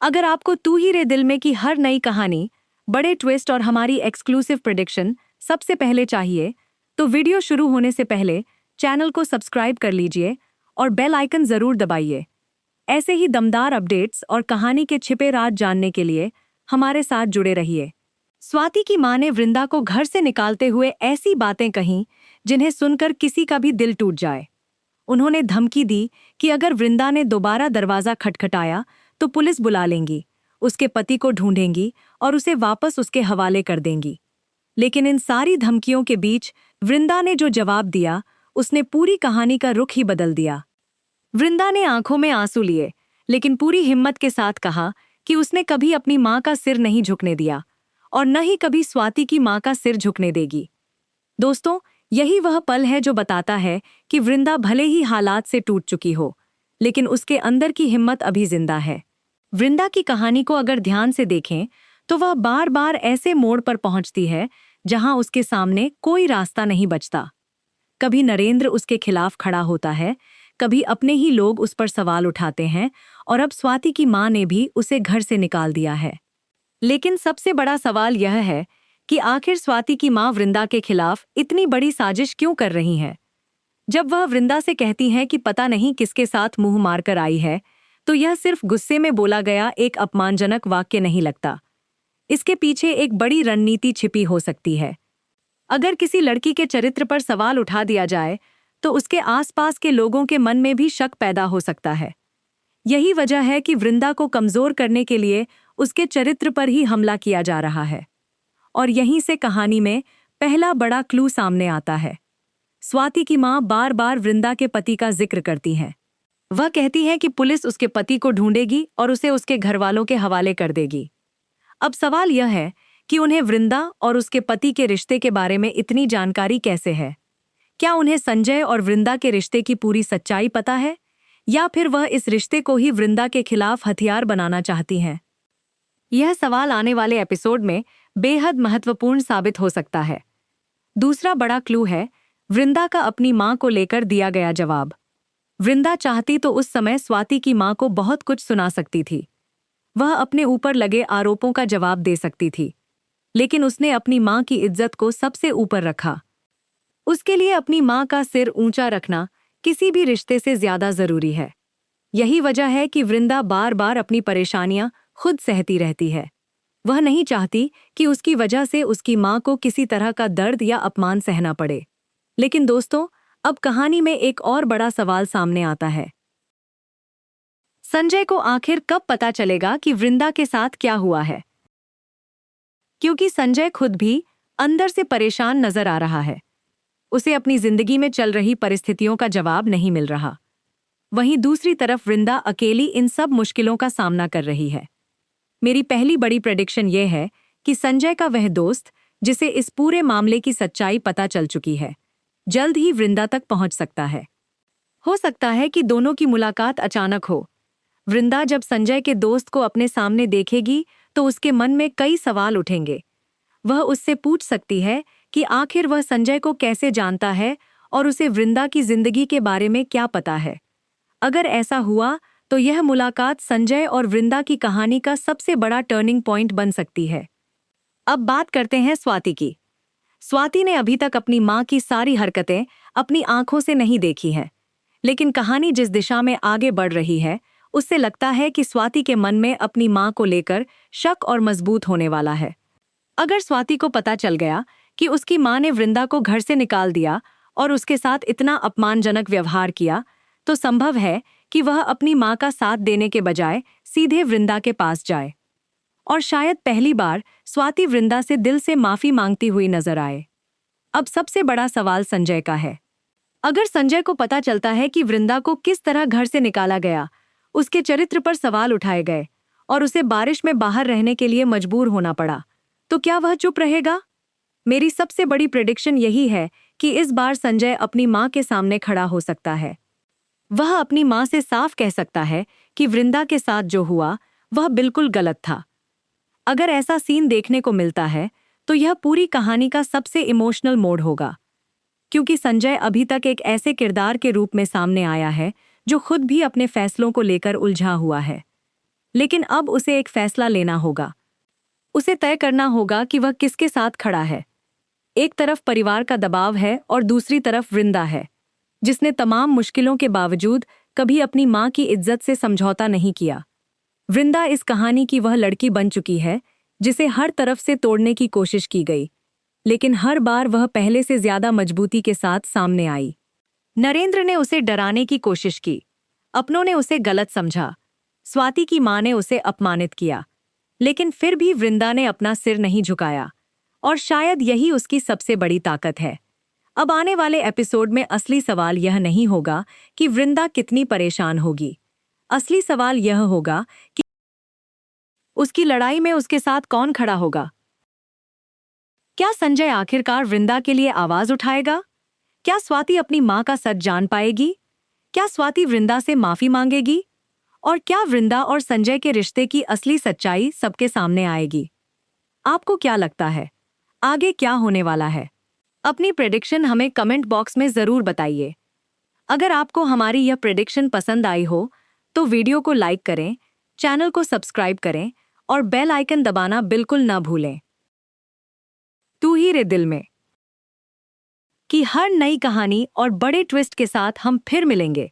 अगर आपको तू ही रे दिल में की हर नई कहानी, बड़े ट्विस्ट और हमारी एक्सक्लूसिव प्रेडिक्शन सबसे पहले चाहिए, तो वीडियो शुरू होने से पहले चैनल को सब्सक्राइब कर लीजिए और बेल आइकन जरूर दबाइए। ऐसे ही दमदार अपडेट्स और कहानी के छिपे राज जानने के लिए हमारे साथ जुड़े रहिए। स्वाति की मां ने वृंदा को घर से निकालते हुए ऐसी बातें कहीं जिन्हें सुनकर किसी का भी दिल टूट जाए। उन्होंने धमकी दी कि अगर वृंदा ने दोबारा दरवाजा खटखटाया तो पुलिस बुला लेंगी, उसके पति को ढूंढेंगी और उसे वापस उसके हवाले कर देंगी। लेकिन इन सारी धमकियों के बीच वृंदा ने जो जवाब दिया, उसने पूरी कहानी का रुख ही बदल दिया। वृंदा ने आंखों में आंसू लिए, लेकिन पूरी हिम्मत के साथ कहा कि उसने कभी अपनी मां का सिर नहीं झुकने दिया और न ही कभी स्वाति की मां का सिर झुकने देगी। दोस्तों, यही वह पल है जो बताता है कि वृंदा भले ही हालात से टूट चुकी हो, लेकिन उसके अंदर की हिम्मत अभी जिंदा है। वृंदा की कहानी को अगर ध्यान से देखें तो वह बार बार ऐसे मोड़ पर पहुंचती है जहां उसके सामने कोई रास्ता नहीं बचता। कभी नरेंद्र उसके खिलाफ खड़ा होता है, कभी अपने ही लोग उस पर सवाल उठाते हैं और अब स्वाति की मां ने भी उसे घर से निकाल दिया है। लेकिन सबसे बड़ा सवाल यह है कि आखिर स्वाति की मां वृंदा के खिलाफ इतनी बड़ी साजिश क्यों कर रही है। जब वह वृंदा से कहती हैं कि पता नहीं किसके साथ मुंह मारकर आई है, तो यह सिर्फ गुस्से में बोला गया एक अपमानजनक वाक्य नहीं लगता। इसके पीछे एक बड़ी रणनीति छिपी हो सकती है। अगर किसी लड़की के चरित्र पर सवाल उठा दिया जाए तो उसके आसपास के लोगों के मन में भी शक पैदा हो सकता है। यही वजह है कि वृंदा को कमजोर करने के लिए उसके चरित्र पर ही हमला किया जा रहा है। और यहीं से कहानी में पहला बड़ा क्लू सामने आता है। स्वाति की मां बार बार वृंदा के पति का जिक्र करती हैं। वह कहती है कि पुलिस उसके पति को ढूंढेगी और उसे उसके घरवालों के हवाले कर देगी। अब सवाल यह है कि उन्हें वृंदा और उसके पति के रिश्ते के बारे में इतनी जानकारी कैसे है। क्या उन्हें संजय और वृंदा के रिश्ते की पूरी सच्चाई पता है, या फिर वह इस रिश्ते को ही वृंदा के खिलाफ हथियार बनाना चाहती हैं? यह सवाल आने वाले एपिसोड में बेहद महत्वपूर्ण साबित हो सकता है। दूसरा बड़ा क्लू है वृंदा का अपनी मां को लेकर दिया गया जवाब। वृंदा चाहती तो उस समय स्वाति की मां को बहुत कुछ सुना सकती थी। वह अपने ऊपर लगे आरोपों का जवाब दे सकती थी, लेकिन उसने अपनी मां की इज्जत को सबसे ऊपर रखा। उसके लिए अपनी मां का सिर ऊंचा रखना किसी भी रिश्ते से ज्यादा जरूरी है। यही वजह है कि वृंदा बार बार अपनी परेशानियां खुद सहती रहती है। वह नहीं चाहती कि उसकी वजह से उसकी मां को किसी तरह का दर्द या अपमान सहना पड़े। लेकिन दोस्तों, अब कहानी में एक और बड़ा सवाल सामने आता है। संजय को आखिर कब पता चलेगा कि वृंदा के साथ क्या हुआ है? क्योंकि संजय खुद भी अंदर से परेशान नजर आ रहा है। उसे अपनी जिंदगी में चल रही परिस्थितियों का जवाब नहीं मिल रहा। वहीं दूसरी तरफ वृंदा अकेली इन सब मुश्किलों का सामना कर रही है। मेरी पहली बड़ी प्रेडिक्शन यह है कि संजय का वह दोस्त जिसे इस पूरे मामले की सच्चाई पता चल चुकी है, जल्द ही वृंदा तक पहुंच सकता है। हो सकता है कि दोनों की मुलाकात अचानक हो। वृंदा जब संजय के दोस्त को अपने सामने देखेगी तो उसके मन में कई सवाल उठेंगे। वह उससे पूछ सकती है कि आखिर वह संजय को कैसे जानता है और उसे वृंदा की जिंदगी के बारे में क्या पता है। अगर ऐसा हुआ तो यह मुलाकात संजय और वृंदा की कहानी का सबसे बड़ा टर्निंग पॉइंट बन सकती है। अब बात करते हैं स्वाति की। स्वाति ने अभी तक अपनी मां की सारी हरकतें अपनी आंखों से नहीं देखी हैं, लेकिन कहानी जिस दिशा में आगे बढ़ रही है उससे लगता है कि स्वाति के मन में अपनी मां को लेकर शक और मजबूत होने वाला है। अगर स्वाति को पता चल गया कि उसकी मां ने वृंदा को घर से निकाल दिया और उसके साथ इतना अपमानजनक व्यवहार किया, तो संभव है कि वह अपनी मां का साथ देने के बजाय सीधे वृंदा के पास जाए और शायद पहली बार स्वाति वृंदा से दिल से माफी मांगती हुई नजर आए। अब सबसे बड़ा सवाल संजय का है। अगर संजय को पता चलता है कि वृंदा को किस तरह घर से निकाला गया, उसके चरित्र पर सवाल उठाए गए और उसे बारिश में बाहर रहने के लिए मजबूर होना पड़ा, तो क्या वह चुप रहेगा? मेरी सबसे बड़ी प्रेडिक्शन यही है कि इस बार संजय अपनी मां के सामने खड़ा हो सकता है। वह अपनी मां से साफ कह सकता है कि वृंदा के साथ जो हुआ वह बिल्कुल गलत था। अगर ऐसा सीन देखने को मिलता है तो यह पूरी कहानी का सबसे इमोशनल मोड़ होगा, क्योंकि संजय अभी तक एक ऐसे किरदार के रूप में सामने आया है जो खुद भी अपने फैसलों को लेकर उलझा हुआ है। लेकिन अब उसे एक फैसला लेना होगा। उसे तय करना होगा कि वह किसके साथ खड़ा है। एक तरफ परिवार का दबाव है और दूसरी तरफ वृंदा है, जिसने तमाम मुश्किलों के बावजूद कभी अपनी माँ की इज्जत से समझौता नहीं किया। वृंदा इस कहानी की वह लड़की बन चुकी है जिसे हर तरफ से तोड़ने की कोशिश की गई, लेकिन हर बार वह पहले से ज्यादा मजबूती के साथ सामने आई। नरेंद्र ने उसे डराने की कोशिश की, अपनों ने उसे गलत समझा, स्वाति की मां ने उसे अपमानित किया, लेकिन फिर भी वृंदा ने अपना सिर नहीं झुकाया, और शायद यही उसकी सबसे बड़ी ताकत है। अब आने वाले एपिसोड में असली सवाल यह नहीं होगा कि वृंदा कितनी परेशान होगी। असली सवाल यह होगा कि उसकी लड़ाई में उसके साथ कौन खड़ा होगा। क्या संजय आखिरकार वृंदा के लिए आवाज उठाएगा? क्या स्वाति अपनी मां का सच जान पाएगी? क्या स्वाति वृंदा से माफी मांगेगी? और क्या वृंदा और संजय के रिश्ते की असली सच्चाई सबके सामने आएगी? आपको क्या लगता है, आगे क्या होने वाला है? अपनी प्रेडिक्शन हमें कमेंट बॉक्स में जरूर बताइए। अगर आपको हमारी यह प्रेडिक्शन पसंद आई हो तो वीडियो को लाइक करें, चैनल को सब्सक्राइब करें और बेल आइकन दबाना बिल्कुल न भूलें। तू ही रे दिल में की हर नई कहानी और बड़े ट्विस्ट के साथ हम फिर मिलेंगे।